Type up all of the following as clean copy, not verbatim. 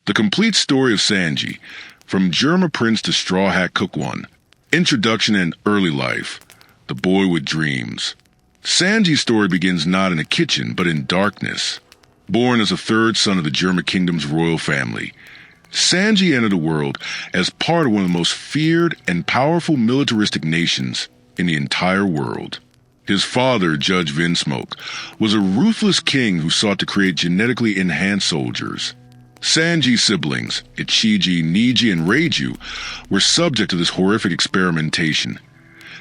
The complete story of Sanji, from Germa Prince to Straw Hat Cook One, introduction and early life, the boy with dreams. Sanji's story begins not in a kitchen, but in darkness. Born as a third son of the Germa Kingdom's royal family, Sanji entered the world as part of one of the most feared and powerful militaristic nations in the entire world. His father, Judge Vinsmoke, was a ruthless king who sought to create genetically enhanced soldiers. Sanji's siblings, Ichiji, Niji, and Reiju, were subject to this horrific experimentation,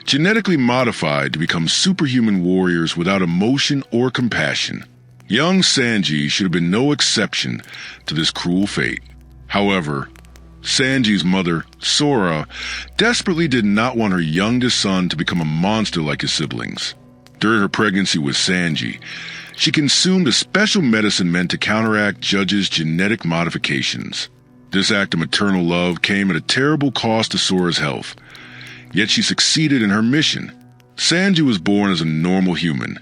genetically modified to become superhuman warriors without emotion or compassion. Young Sanji should have been no exception to this cruel fate. However, Sanji's mother, Sora, desperately did not want her youngest son to become a monster like his siblings. During her pregnancy with Sanji, she consumed a special medicine meant to counteract Judge's genetic modifications. This act of maternal love came at a terrible cost to Sora's health, yet she succeeded in her mission. Sanji was born as a normal human,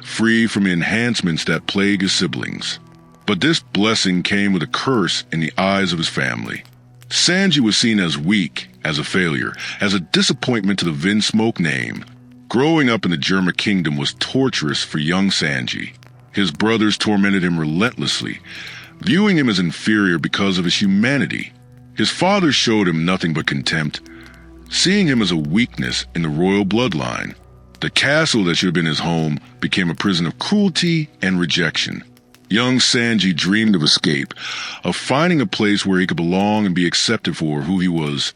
free from the enhancements that plague his siblings. But this blessing came with a curse in the eyes of his family. Sanji was seen as weak, as a failure, as a disappointment to the Vinsmoke name. Growing up in the Germa Kingdom was torturous for young Sanji. His brothers tormented him relentlessly, viewing him as inferior because of his humanity. His father showed him nothing but contempt, seeing him as a weakness in the royal bloodline. The castle that should have been his home became a prison of cruelty and rejection. Young Sanji dreamed of escape, of finding a place where he could belong and be accepted for who he was,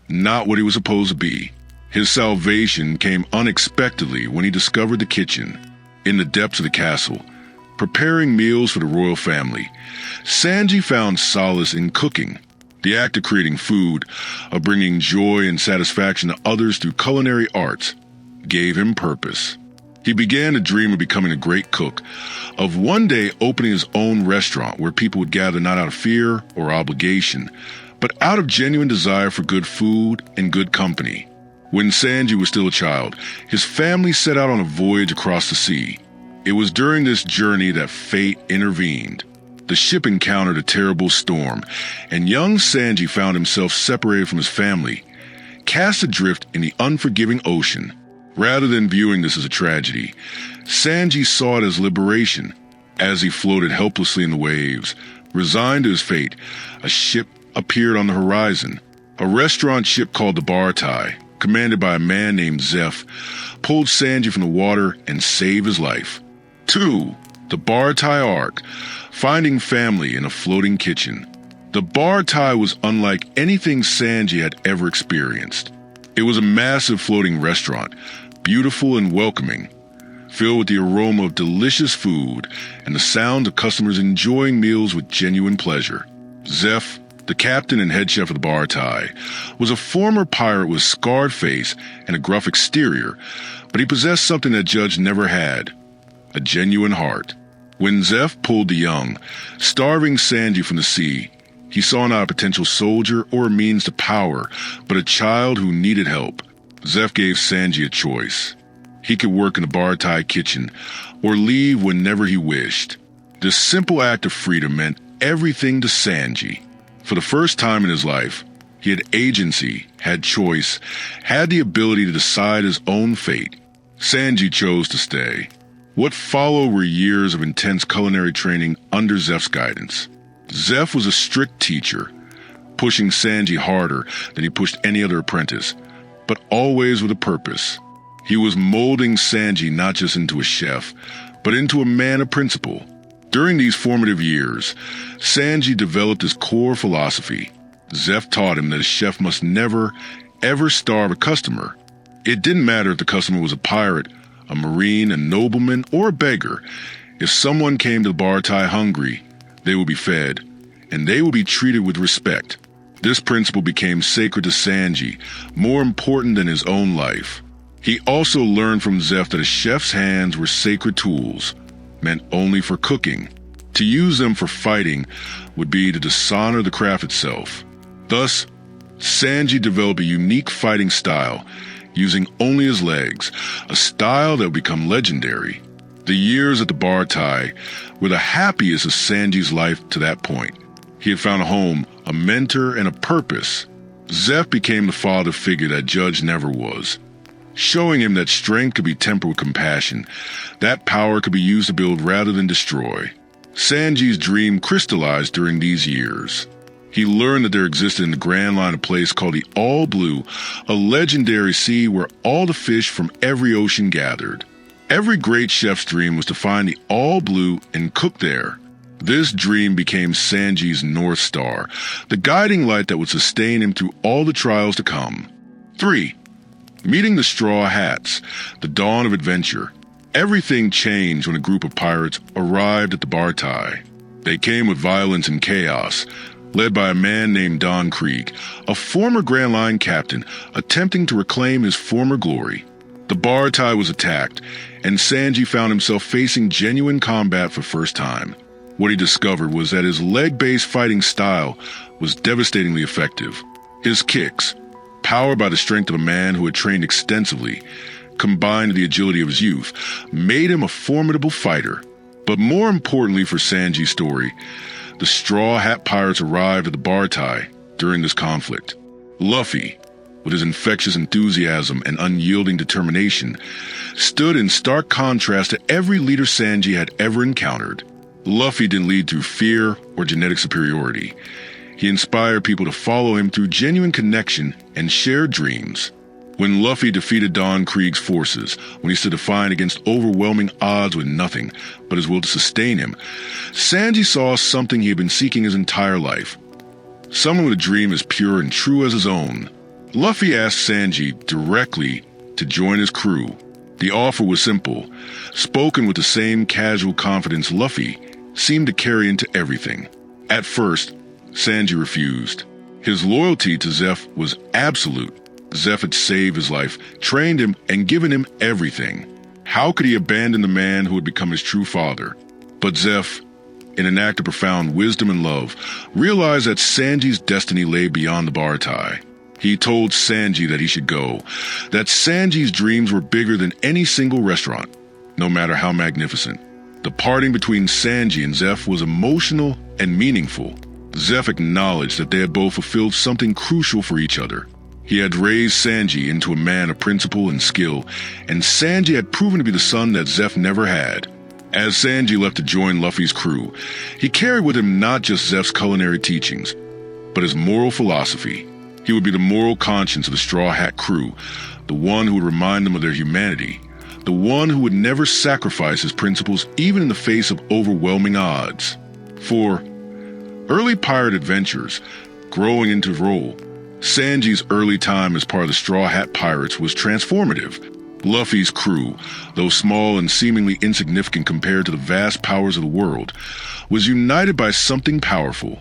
not what he was supposed to be. His salvation came unexpectedly when he discovered the kitchen, in the depths of the castle, preparing meals for the royal family. Sanji found solace in cooking. The act of creating food, of bringing joy and satisfaction to others through culinary arts, gave him purpose. He began to dream of becoming a great cook, of one day opening his own restaurant where people would gather not out of fear or obligation, but out of genuine desire for good food and good company. When Sanji was still a child, his family set out on a voyage across the sea. It was during this journey that fate intervened. The ship encountered a terrible storm, and young Sanji found himself separated from his family, cast adrift in the unforgiving ocean. Rather than viewing this as a tragedy, Sanji saw it as liberation. As he floated helplessly in the waves, resigned to his fate, a ship appeared on the horizon. A restaurant ship called the Bartai, commanded by a man named Zeff, pulled Sanji from the water and saved his life. 2. The Bartai Arc, finding family in a floating kitchen. The Bartai was unlike anything Sanji had ever experienced. It was a massive floating restaurant, beautiful and welcoming, filled with the aroma of delicious food and the sound of customers enjoying meals with genuine pleasure. Zeff, the captain and head chef of the Bartai, was a former pirate with a scarred face and a gruff exterior, but he possessed something that Judge never had, a genuine heart. When Zeff pulled the young, starving Sanji from the sea, he saw not a potential soldier or a means to power, but a child who needed help. Zeff gave Sanji a choice. He could work in the Bartai kitchen or leave whenever he wished. This simple act of freedom meant everything to Sanji. For the first time in his life, he had agency, had choice, had the ability to decide his own fate. Sanji chose to stay. What followed were years of intense culinary training under Zeff's guidance. Zeff was a strict teacher, pushing Sanji harder than he pushed any other apprentice, but always with a purpose. He was molding Sanji not just into a chef, but into a man of principle. During these formative years, Sanji developed his core philosophy. Zeff taught him that a chef must never, ever starve a customer. It didn't matter if the customer was a pirate, a marine, a nobleman, or a beggar. If someone came to the Bartai hungry, they would be fed, and they would be treated with respect. This principle became sacred to Sanji, more important than his own life. He also learned from Zeff that a chef's hands were sacred tools, meant only for cooking. To use them for fighting would be to dishonor the craft itself. Thus, Sanji developed a unique fighting style, using only his legs, a style that would become legendary. The years at the Bartai were the happiest of Sanji's life to that point. He had found a home, a mentor, and a purpose. Zeff became the father figure that Judge never was, showing him that strength could be tempered with compassion, that power could be used to build rather than destroy. Sanji's dream crystallized during these years. He learned that there existed in the Grand Line a place called the All Blue, a legendary sea where all the fish from every ocean gathered. Every great chef's dream was to find the All Blue and cook there. This dream became Sanji's North Star, the guiding light that would sustain him through all the trials to come. 3. Meeting the Straw Hats, the dawn of adventure. Everything changed when a group of pirates arrived at the Bartai. They came with violence and chaos, led by a man named Don Krieg, a former Grand Line captain attempting to reclaim his former glory. The Bartai was attacked, and Sanji found himself facing genuine combat for the first time. What he discovered was that his leg-based fighting style was devastatingly effective. His kicks, powered by the strength of a man who had trained extensively, combined with the agility of his youth, made him a formidable fighter. But more importantly for Sanji's story, the Straw Hat Pirates arrived at the Bartai during this conflict. Luffy, with his infectious enthusiasm and unyielding determination, stood in stark contrast to every leader Sanji had ever encountered. Luffy didn't lead through fear or genetic superiority. He inspired people to follow him through genuine connection and shared dreams. When Luffy defeated Don Krieg's forces, when he stood defiant against overwhelming odds with nothing but his will to sustain him, Sanji saw something he had been seeking his entire life. Someone with a dream as pure and true as his own. Luffy asked Sanji directly to join his crew. The offer was simple, spoken with the same casual confidence Luffy seemed to carry into everything. At first, Sanji refused. His loyalty to Zeff was absolute. Zeff had saved his life, trained him, and given him everything. How could he abandon the man who had become his true father? But Zeff, in an act of profound wisdom and love, realized that Sanji's destiny lay beyond the Bartai. He told Sanji that he should go, that Sanji's dreams were bigger than any single restaurant, no matter how magnificent. The parting between Sanji and Zeff was emotional and meaningful. Zeff acknowledged that they had both fulfilled something crucial for each other. He had raised Sanji into a man of principle and skill, and Sanji had proven to be the son that Zeff never had. As Sanji left to join Luffy's crew, he carried with him not just Zeff's culinary teachings, but his moral philosophy. He would be the moral conscience of the Straw Hat crew, the one who would remind them of their humanity, the one who would never sacrifice his principles even in the face of overwhelming odds. For early pirate adventures, growing into his role, Sanji's early time as part of the Straw Hat Pirates was transformative. Luffy's crew, though small and seemingly insignificant compared to the vast powers of the world, was united by something powerful.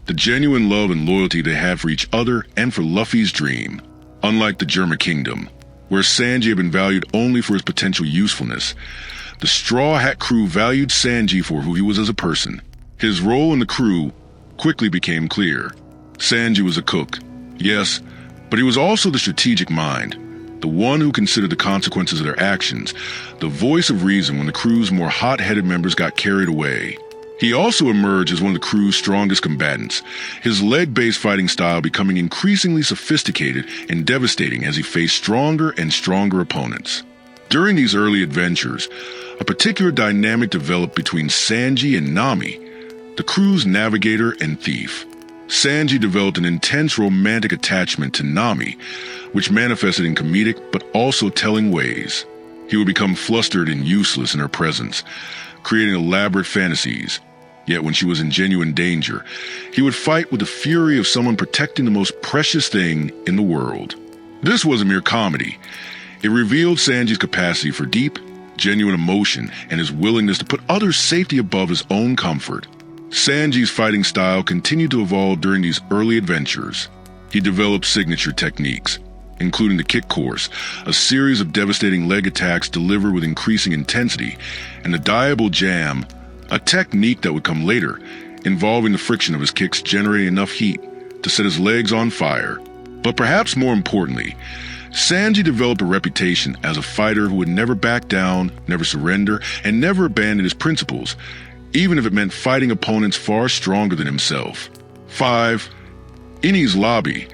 The genuine love and loyalty they had for each other and for Luffy's dream. Unlike the Germa Kingdom, where Sanji had been valued only for his potential usefulness, the Straw Hat crew valued Sanji for who he was as a person. His role in the crew quickly became clear. Sanji was a cook, yes, but he was also the strategic mind, the one who considered the consequences of their actions, the voice of reason when the crew's more hot-headed members got carried away. He also emerged as one of the crew's strongest combatants, his leg-based fighting style becoming increasingly sophisticated and devastating as he faced stronger and stronger opponents. During these early adventures, a particular dynamic developed between Sanji and Nami, the crew's navigator and thief. Sanji developed an intense romantic attachment to Nami, which manifested in comedic but also telling ways. He would become flustered and useless in her presence, creating elaborate fantasies. Yet when she was in genuine danger, he would fight with the fury of someone protecting the most precious thing in the world. This wasn't mere comedy. It revealed Sanji's capacity for deep, genuine emotion and his willingness to put others' safety above his own comfort. Sanji's fighting style continued to evolve during these early adventures. He developed signature techniques, including the kick course, a series of devastating leg attacks delivered with increasing intensity, and the diable jam, a technique that would come later, involving the friction of his kicks generating enough heat to set his legs on fire. But perhaps more importantly, Sanji developed a reputation as a fighter who would never back down, never surrender, and never abandon his principles, even if it meant fighting opponents far stronger than himself. 5. Enies Lobby,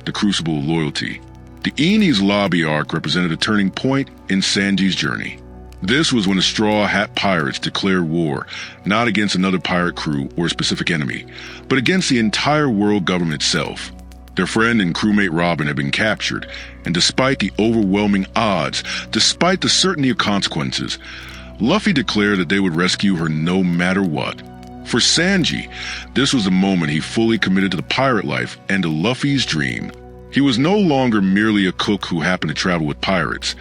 the crucible of loyalty. The Enies Lobby arc represented a turning point in Sanji's journey. This was when the Straw Hat Pirates declared war, not against another pirate crew or a specific enemy, but against the entire world government itself. Their friend and crewmate Robin had been captured, and despite the overwhelming odds, despite the certainty of consequences, Luffy declared that they would rescue her no matter what. For Sanji, this was the moment he fully committed to the pirate life and to Luffy's dream. He was no longer merely a cook who happened to travel with pirates.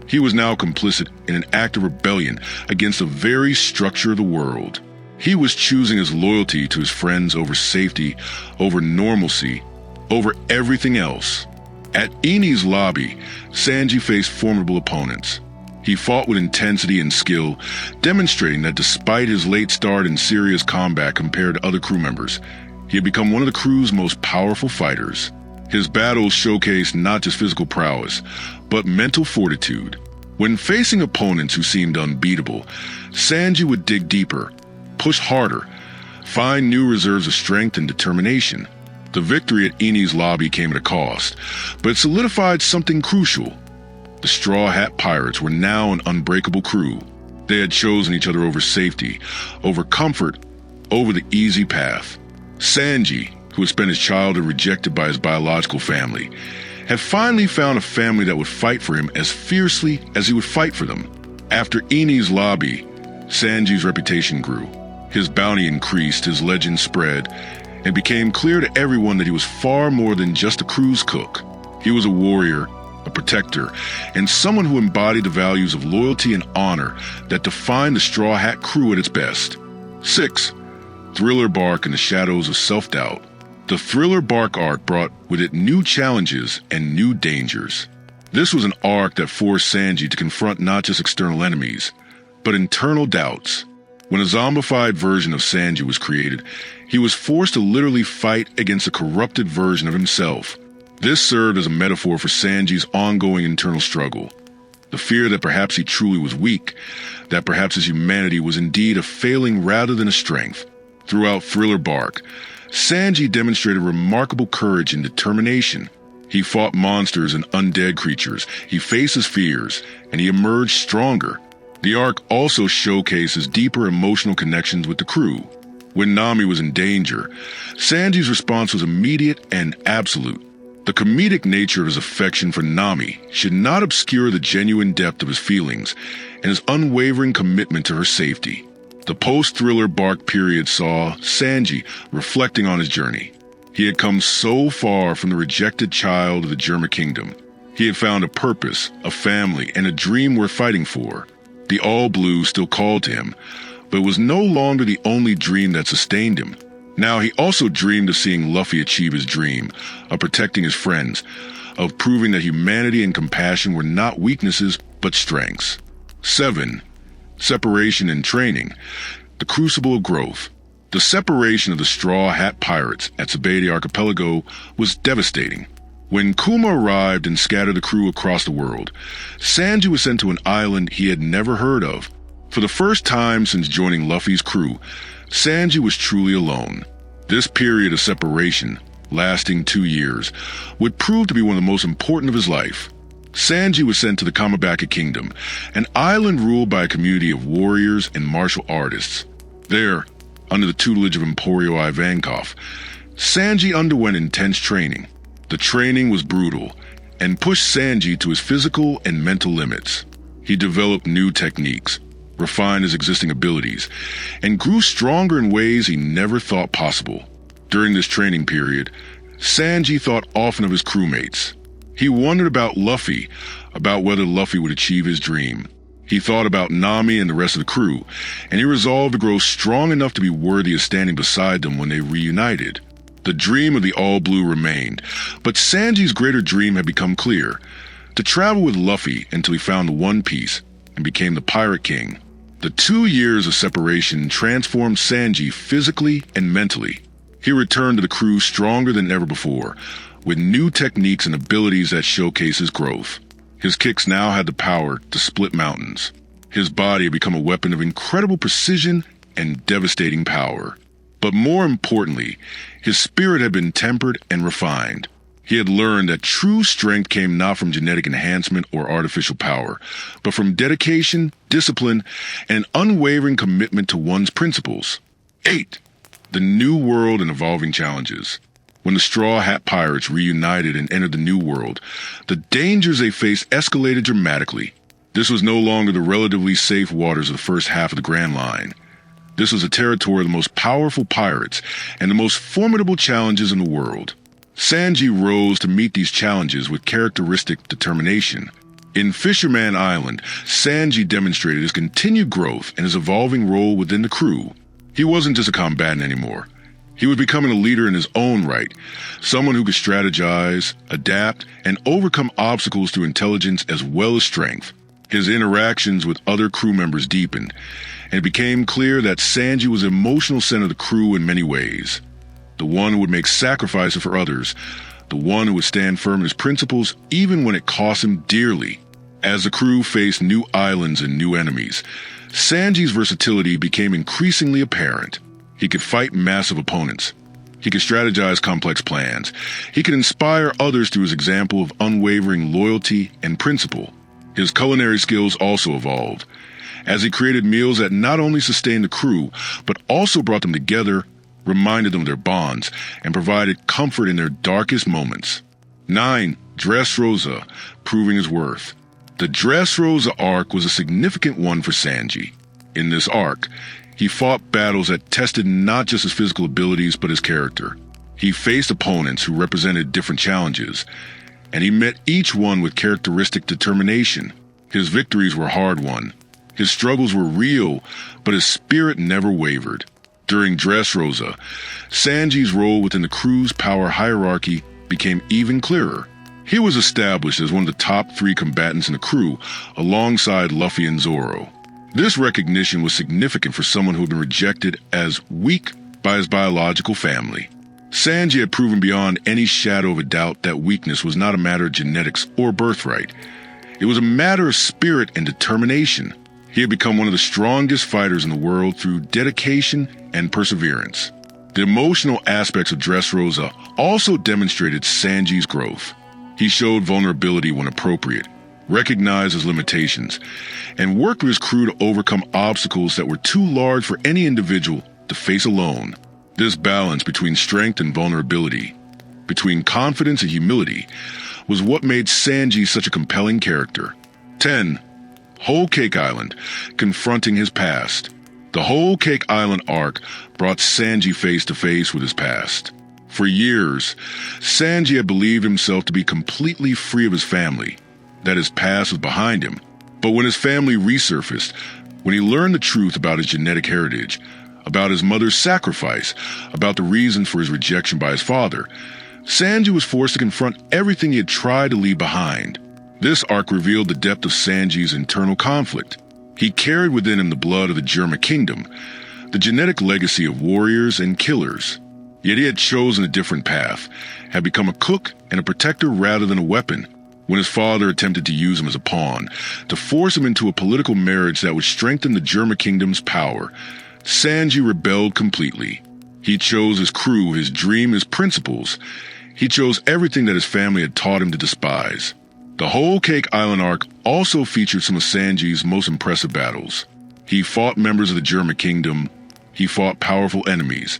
He was now complicit in an act of rebellion against the very structure of the world. He was choosing his loyalty to his friends over safety, over normalcy, over everything else. At Enies Lobby, Sanji faced formidable opponents. He fought with intensity and skill, demonstrating that despite his late start in serious combat compared to other crew members, he had become one of the crew's most powerful fighters. His battles showcased not just physical prowess, but mental fortitude. When facing opponents who seemed unbeatable, Sanji would dig deeper, push harder, find new reserves of strength and determination. The victory at Enies Lobby came at a cost, but it solidified something crucial. The Straw Hat Pirates were now an unbreakable crew. They had chosen each other over safety, over comfort, over the easy path. Sanji, who had spent his childhood rejected by his biological family, had finally found a family that would fight for him as fiercely as he would fight for them. After Enies Lobby, Sanji's reputation grew. His bounty increased, his legend spread, and it became clear to everyone that he was far more than just a crew's cook. He was a warrior, a protector, and someone who embodied the values of loyalty and honor that defined the Straw Hat crew at its best. 6. Thriller Bark in the Shadows of Self-Doubt. The Thriller Bark arc brought with it new challenges and new dangers. This was an arc that forced Sanji to confront not just external enemies, but internal doubts. When a zombified version of Sanji was created, he was forced to literally fight against a corrupted version of himself. This served as a metaphor for Sanji's ongoing internal struggle. The fear that perhaps he truly was weak, that perhaps his humanity was indeed a failing rather than a strength. Throughout Thriller Bark, Sanji demonstrated remarkable courage and determination. He fought monsters and undead creatures, he faced his fears, and he emerged stronger. The arc also showcases deeper emotional connections with the crew. When Nami was in danger, Sanji's response was immediate and absolute. The comedic nature of his affection for Nami should not obscure the genuine depth of his feelings and his unwavering commitment to her safety. The post-Thriller Bark period saw Sanji reflecting on his journey. He had come so far from the rejected child of the Germa kingdom. He had found a purpose, a family, and a dream worth fighting for. The All Blue still called to him, but it was no longer the only dream that sustained him. Now he also dreamed of seeing Luffy achieve his dream, of protecting his friends, of proving that humanity and compassion were not weaknesses but strengths. 7. Separation and training. The crucible of growth. The separation of the Straw Hat Pirates at Sabaody Archipelago was devastating. When Kuma arrived and scattered the crew across the world, Sanji was sent to an island he had never heard of. For the first time since joining Luffy's crew, Sanji was truly alone. This period of separation, lasting 2 years, would prove to be one of the most important of his life. Sanji was sent to the Kamabaka Kingdom, an island ruled by a community of warriors and martial artists. There, under the tutelage of Emporio Ivankov, Sanji underwent intense training. The training was brutal and pushed Sanji to his physical and mental limits. He developed new techniques, refined his existing abilities, and grew stronger in ways he never thought possible. During this training period, Sanji thought often of his crewmates. He wondered about Luffy, about whether Luffy would achieve his dream. He thought about Nami and the rest of the crew, and he resolved to grow strong enough to be worthy of standing beside them when they reunited. The dream of the All Blue remained, but Sanji's greater dream had become clear: to travel with Luffy until he found the One Piece and became the Pirate King. The 2 years of separation transformed Sanji physically and mentally. He returned to the crew stronger than ever before, with new techniques and abilities that showcase his growth. His kicks now had the power to split mountains. His body had become a weapon of incredible precision and devastating power. But more importantly, his spirit had been tempered and refined. He had learned that true strength came not from genetic enhancement or artificial power, but from dedication, discipline, and an unwavering commitment to one's principles. 8. The New World and Evolving Challenges. When the Straw Hat Pirates reunited and entered the New World, the dangers they faced escalated dramatically. This was no longer the relatively safe waters of the first half of the Grand Line. This was the territory of the most powerful pirates and the most formidable challenges in the world. Sanji rose to meet these challenges with characteristic determination. In Fisherman Island, Sanji demonstrated his continued growth and his evolving role within the crew. He wasn't just a combatant anymore. He was becoming a leader in his own right, someone who could strategize, adapt, and overcome obstacles through intelligence as well as strength. His interactions with other crew members deepened, and it became clear that Sanji was the emotional center of the crew in many ways. The one who would make sacrifices for others, the one who would stand firm in his principles even when it cost him dearly. As the crew faced new islands and new enemies, Sanji's versatility became increasingly apparent. He could fight massive opponents. He could strategize complex plans. He could inspire others through his example of unwavering loyalty and principle. His culinary skills also evolved, as he created meals that not only sustained the crew, but also brought them together, reminded them of their bonds, and provided comfort in their darkest moments. 9. Dressrosa, proving his worth. The Dressrosa arc was a significant one for Sanji. In this arc, he fought battles that tested not just his physical abilities but his character. He faced opponents who represented different challenges, and he met each one with characteristic determination. His victories were hard-won. His struggles were real, but his spirit never wavered. During Dressrosa, Sanji's role within the crew's power hierarchy became even clearer. He was established as one of the top 3 combatants in the crew, alongside Luffy and Zoro. This recognition was significant for someone who had been rejected as weak by his biological family. Sanji had proven beyond any shadow of a doubt that weakness was not a matter of genetics or birthright. It was a matter of spirit and determination. He had become one of the strongest fighters in the world through dedication and perseverance. The emotional aspects of Dressrosa also demonstrated Sanji's growth. He showed vulnerability when appropriate, recognized his limitations, and worked with his crew to overcome obstacles that were too large for any individual to face alone. This balance between strength and vulnerability, between confidence and humility, was what made Sanji such a compelling character. 10. Whole Cake Island, confronting his past. The Whole Cake Island arc brought Sanji face to face with his past. For years, Sanji had believed himself to be completely free of his family, that his past was behind him. But when his family resurfaced, when he learned the truth about his genetic heritage, about his mother's sacrifice, about the reason for his rejection by his father, Sanji was forced to confront everything he had tried to leave behind. This arc revealed the depth of Sanji's internal conflict. He carried within him the blood of the Germa kingdom, the genetic legacy of warriors and killers. Yet he had chosen a different path, had become a cook and a protector rather than a weapon. When his father attempted to use him as a pawn, to force him into a political marriage that would strengthen the Germa kingdom's power, Sanji rebelled completely. He chose his crew, his dream, his principles. He chose everything that his family had taught him to despise. The Whole Cake Island arc also featured some of Sanji's most impressive battles. He fought members of the Germa kingdom, he fought powerful enemies,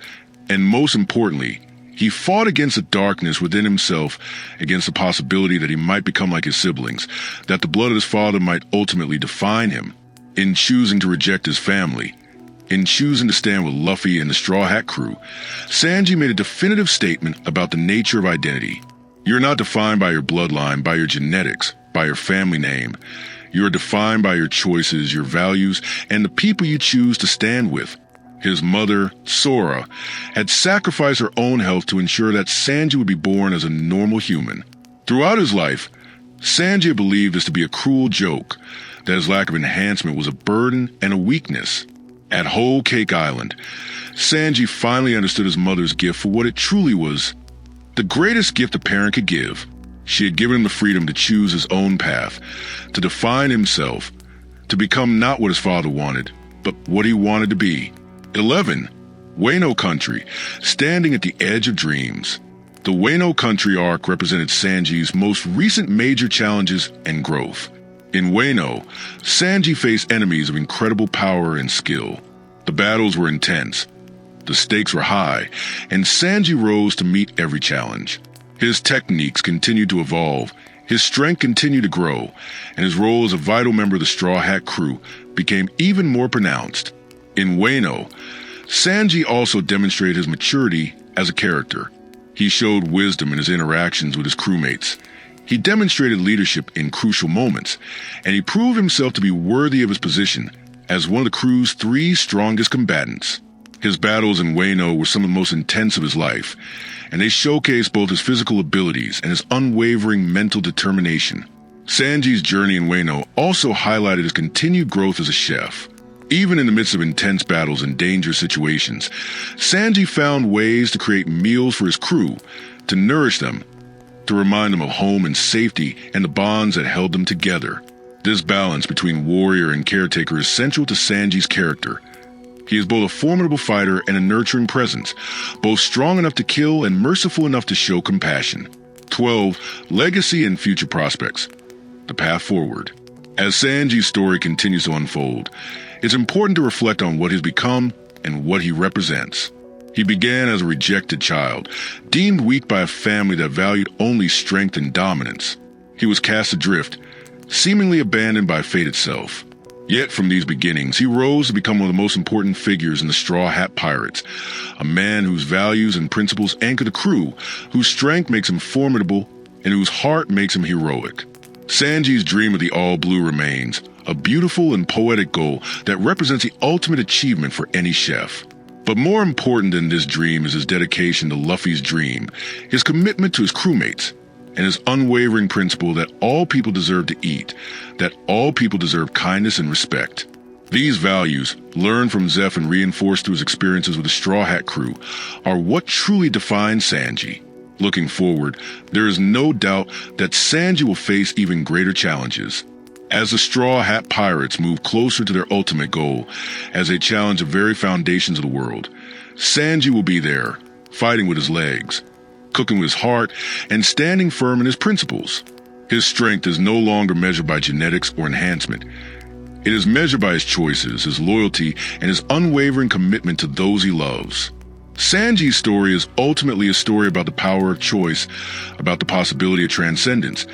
and most importantly, he fought against the darkness within himself, against the possibility that he might become like his siblings, that the blood of his father might ultimately define him. In choosing to reject his family, in choosing to stand with Luffy and the Straw Hat crew, Sanji made a definitive statement about the nature of identity. You're not defined by your bloodline, by your genetics, by your family name. You are defined by your choices, your values, and the people you choose to stand with. His mother, Sora, had sacrificed her own health to ensure that Sanji would be born as a normal human. Throughout his life, Sanji believed this to be a cruel joke, that his lack of enhancement was a burden and a weakness. At Whole Cake Island, Sanji finally understood his mother's gift for what it truly was, the greatest gift a parent could give. She had given him the freedom to choose his own path, to define himself, to become not what his father wanted, but what he wanted to be. 11. Wano Country, standing at the edge of dreams. The Wano Country arc represented Sanji's most recent major challenges and growth. In Wano, Sanji faced enemies of incredible power and skill. The battles were intense, the stakes were high, and Sanji rose to meet every challenge. His techniques continued to evolve, his strength continued to grow, and his role as a vital member of the Straw Hat crew became even more pronounced. In Wano, Sanji also demonstrated his maturity as a character. He showed wisdom in his interactions with his crewmates. He demonstrated leadership in crucial moments, and he proved himself to be worthy of his position as one of the crew's 3 strongest combatants. His battles in Wano were some of the most intense of his life, and they showcased both his physical abilities and his unwavering mental determination. Sanji's journey in Wano also highlighted his continued growth as a chef. Even in the midst of intense battles and dangerous situations, Sanji found ways to create meals for his crew, to nourish them, to remind them of home and safety and the bonds that held them together. This balance between warrior and caretaker is central to Sanji's character. He is both a formidable fighter and a nurturing presence, both strong enough to kill and merciful enough to show compassion. 12. Legacy and future prospects. The path forward. As Sanji's story continues to unfold, it's important to reflect on what he's become and what he represents. He began as a rejected child, deemed weak by a family that valued only strength and dominance. He was cast adrift, seemingly abandoned by fate itself. Yet from these beginnings, he rose to become one of the most important figures in the Straw Hat Pirates, a man whose values and principles anchor the crew, whose strength makes him formidable, and whose heart makes him heroic. Sanji's dream of the all-blue remains, a beautiful and poetic goal that represents the ultimate achievement for any chef. But more important than this dream is his dedication to Luffy's dream, his commitment to his crewmates, and his unwavering principle that all people deserve to eat, that all people deserve kindness and respect. These values, learned from Zeff and reinforced through his experiences with the Straw Hat crew, are what truly define Sanji. Looking forward, there is no doubt that Sanji will face even greater challenges. As the Straw Hat Pirates move closer to their ultimate goal, as they challenge the very foundations of the world, Sanji will be there, fighting with his legs, cooking with his heart, and standing firm in his principles. His strength is no longer measured by genetics or enhancement. It is measured by his choices, his loyalty, and his unwavering commitment to those he loves. Sanji's story is ultimately a story about the power of choice, about the possibility of transcendence,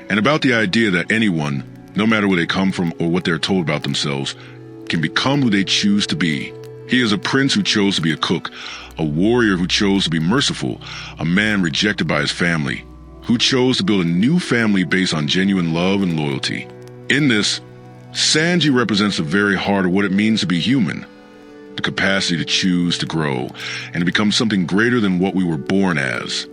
and about the idea that anyone, no matter where they come from or what they're told about themselves, can become who they choose to be. He is a prince who chose to be a cook, a warrior who chose to be merciful, a man rejected by his family, who chose to build a new family based on genuine love and loyalty. In this, Sanji represents the very heart of what it means to be human, the capacity to choose, to grow, and to become something greater than what we were born as.